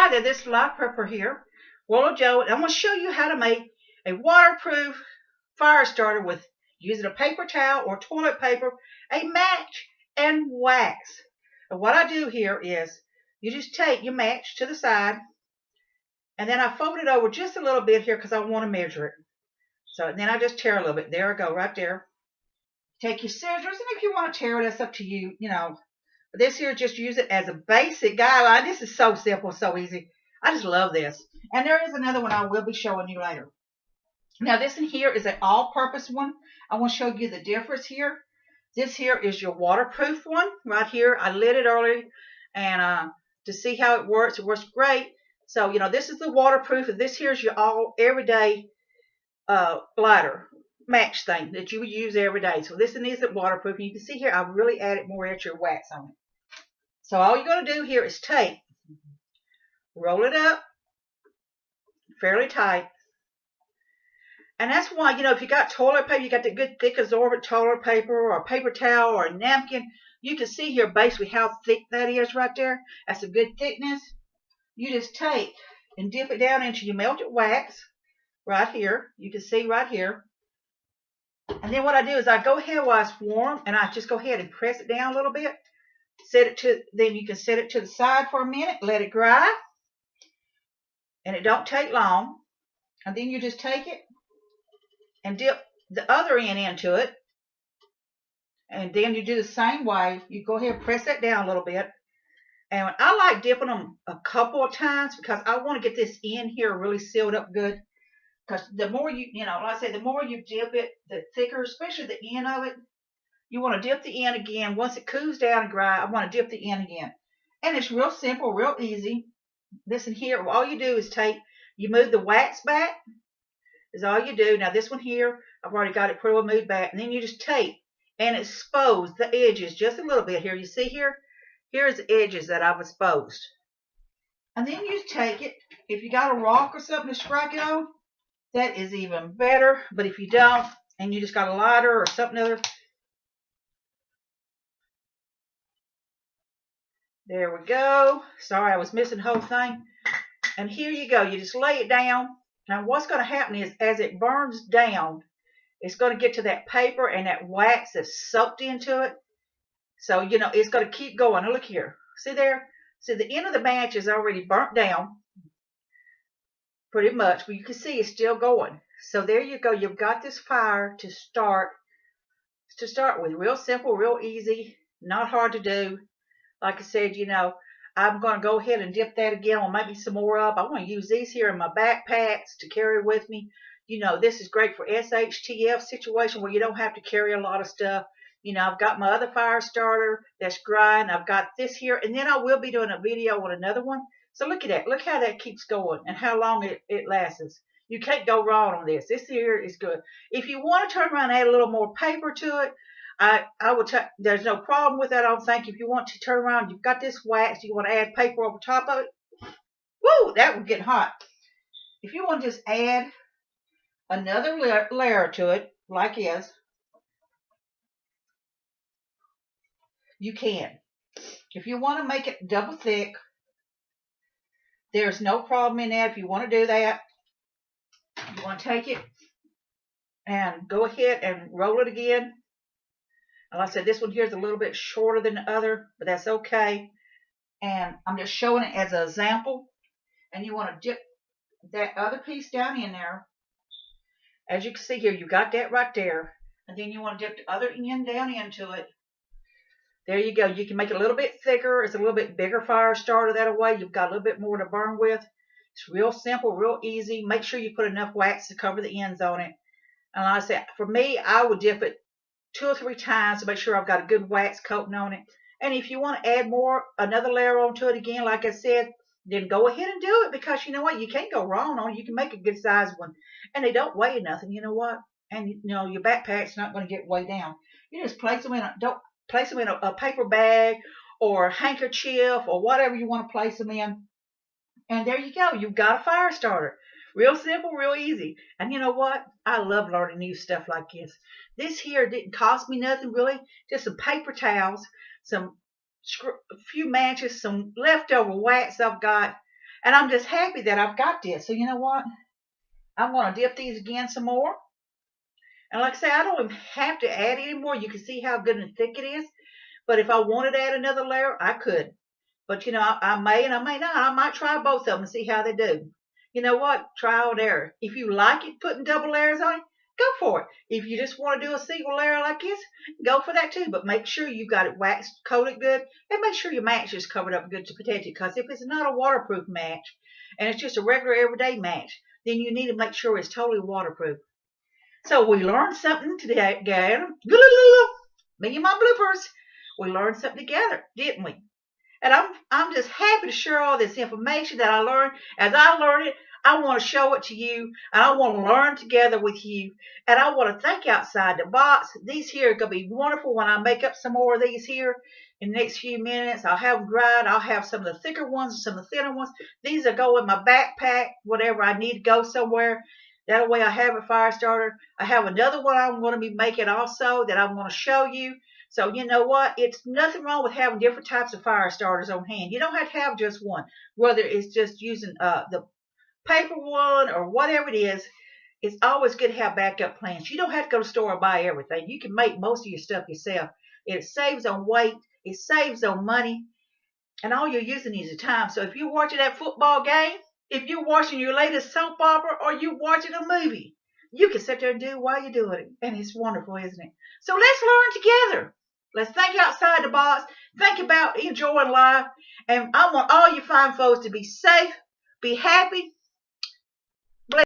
Hi there, this is Live Prepper here, Willow Joe, and I'm going to show you how to make a waterproof fire starter with using a paper towel or toilet paper, a match, and wax. And what I do here is you just take your match to the side, and then I fold it over just a little bit here because I want to measure it. So then I just tear a little bit. There I go, right there. Take your scissors, and if you want to tear it, that's up to you, But this here, just use it as a basic guideline. This is so simple, so easy. I just love this. And there is another one I will be showing you later. Now this in here is an all-purpose one. I want to show you the difference here. This here is your waterproof one right here. I lit it earlier and to see how it works great. So, this is the waterproof, and this here is your all everyday lighter match thing that you would use every day. So this one isn't waterproof. And you can see here I've really added more extra wax on it. So all you're going to do here is take, roll it up fairly tight. And that's why, if you got toilet paper, you got the good thick absorbent toilet paper or a paper towel or a napkin, you can see here basically how thick that is right there. That's a good thickness. You just take and dip it down into your melted wax right here. You can see right here. And then what I do is I go ahead while it's warm and I just go ahead and press it down a little bit. Then you can set it to the side for a minute, let it dry. And it don't take long. And then you just take it and dip the other end into it. And then you do the same way. You go ahead and press that down a little bit. And I like dipping them a couple of times because I want to get this end here really sealed up good. Because the more like I say, the more you dip it, the thicker, especially the end of it. You want to dip the end again. Once it cools down and dry, I want to dip the end again. And it's real simple, real easy. This in here, all you do is you move the wax back. Is all you do. Now this one here, I've already got it pretty well moved back. And then you just take and expose the edges just a little bit here. You see here? Here's the edges that I've exposed. And then you take it. If you got a rock or something to strike it on, that is even better. But if you don't, and you just got a lighter or something other, there we go. Sorry, I was missing the whole thing. And here you go. You just lay it down. Now what's going to happen is as it burns down, it's going to get to that paper and that wax that's soaked into it. So, it's going to keep going. Now look here. See there? See the end of the match is already burnt down. Pretty much. But you can see it's still going. So there you go. You've got this fire to start with. Real simple, real easy. Not hard to do. Like I said, I'm going to go ahead and dip that again. I'll make me some more up. I want to use these here in my backpacks to carry with me. This is great for SHTF situation where you don't have to carry a lot of stuff. I've got my other fire starter that's dry, and I've got this here. And then I will be doing a video on another one. So look at that. Look how that keeps going and how long it lasts. You can't go wrong on this. This here is good. If you want to turn around and add a little more paper to it, I would there's no problem with that. I don't think. If you want to turn around, you've got this wax, you want to add paper over top of it. Woo, that would get hot. If you want to just add another layer to it, like this, you can. If you want to make it double thick, there's no problem in that. If you want to do that, you want to take it and go ahead and roll it again. And like I said, this one here is a little bit shorter than the other, but that's okay. And I'm just showing it as an example. And you want to dip that other piece down in there. As you can see here, you got that right there. And then you want to dip the other end down into it. There you go. You can make it a little bit thicker. It's a little bit bigger fire starter that way. You've got a little bit more to burn with. It's real simple, real easy. Make sure you put enough wax to cover the ends on it. And like I said, for me, I would dip it 2 or 3 times to make sure I've got a good wax coating on it. And if you want to add another layer onto it again, like I said, then go ahead and do it, because you know what? You can't go wrong on it. You can make a good size one. And they don't weigh nothing, you know what? And your backpack's not going to get weighed down. You just place them in a paper bag or handkerchief or whatever you want to place them in. And there you go. You've got a fire starter. Real simple, real easy. And you know what? I love learning new stuff like this. This here didn't cost me nothing really. Just some paper towels, a few matches, some leftover wax I've got. And I'm just happy that I've got this. So you know what? I'm going to dip these again some more. And like I say, I don't even have to add any more. You can see how good and thick it is. But if I wanted to add another layer, I could. But you know, I may and I may not. I might try both of them and see how they do. You know what? Trial and error. If you like it, putting double layers on it, go for it. If you just want to do a single layer like this, go for that too. But make sure you got it waxed, coated good, and make sure your match is covered up good to protect it. Because if it's not a waterproof match and it's just a regular everyday match, then you need to make sure it's totally waterproof. So we learned something today, again. Me and my bloopers. We learned something together, didn't we? And I'm just happy to share all this information that I learned. As I learn it, I want to show it to you, and I want to learn together with you. And I want to think outside the box. These here are going to be wonderful when I make up some more of these here in the next few minutes. I'll have them dried. I'll have some of the thicker ones and some of the thinner ones. These will go in my backpack, whatever I need to go somewhere. That way I have a fire starter. I have another one I'm going to be making also that I'm going to show you. So you know what? It's nothing wrong with having different types of fire starters on hand. You don't have to have just one. Whether it's just using the paper one or whatever it is, it's always good to have backup plans. You don't have to go to the store and buy everything. You can make most of your stuff yourself. It saves on weight. It saves on money. And all you're using is your time. So if you're watching that football game, if you're watching your latest soap opera, or you're watching a movie, you can sit there and do it while you're doing it. And it's wonderful, isn't it? So let's learn together. Let's think outside the box. Think about enjoying life. And I want all you fine folks to be safe, be happy,